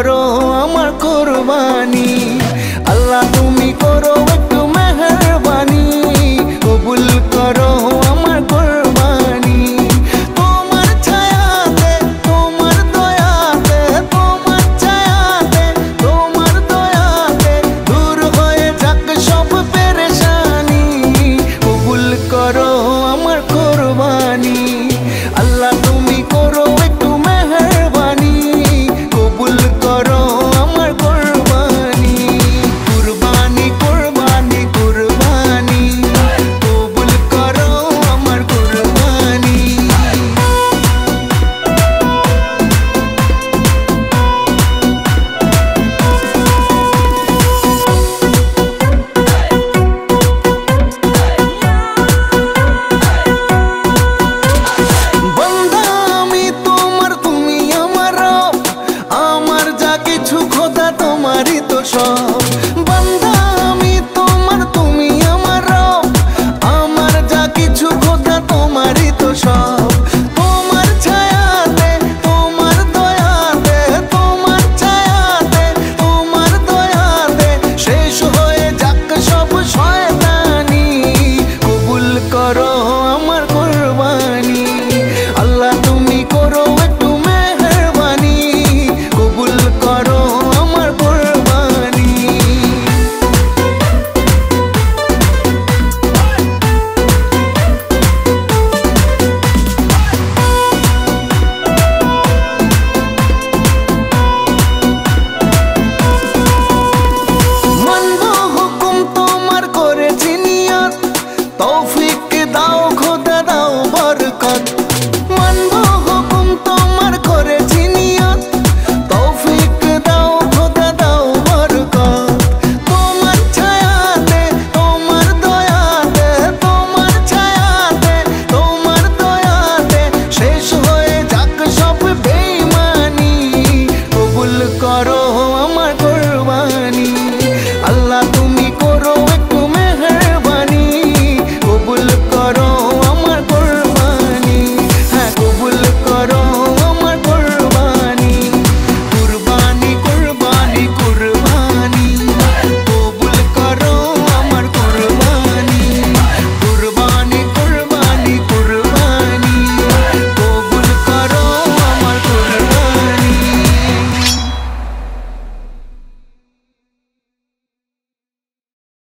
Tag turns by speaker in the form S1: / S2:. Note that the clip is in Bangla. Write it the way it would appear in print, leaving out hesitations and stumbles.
S1: করো আমার কুরবানি। আল্লাহ তুমি করো একটু মেহেরবানি, কবুল করো আমার কুরবানি। তোমার ছায়াতে তোমার দয়াতে, তোমার ছায়াতে তোমার দয়াতে দূর হয়ে যাক সব পেরেশানি, কবুল করো আমার কুরবানি। আল্লাহ তুমি করো একটু মেহেরবানি, কবুল করো আমার কুরবানি। কুরবানি কুরবানি কুরবানি, কবুল করো আমার কুরবানি। বন্দা আমি তোমার, তুমি আমার রব, আমার যা কিছু খোদা তোমারই তো সব। বন্দা আমি তোমার, তুমি আমার রব, আমার যা কিছু খোদা তোমারই তো সব। তোমার ছায়াতে তোমার দয়াতে, তোমার ছায়াতে তোমার দয়াতে শেষ হয়ে যাক সব শয়তানি, কবুল করো আমার কুরবানি। আল্লাহ তুমি করো একটু মেহেরবানি, কবুল করো আমার কুরবানি। মানবো হুকুম তোমার করেছি নিয়ত, তৌফিক দাও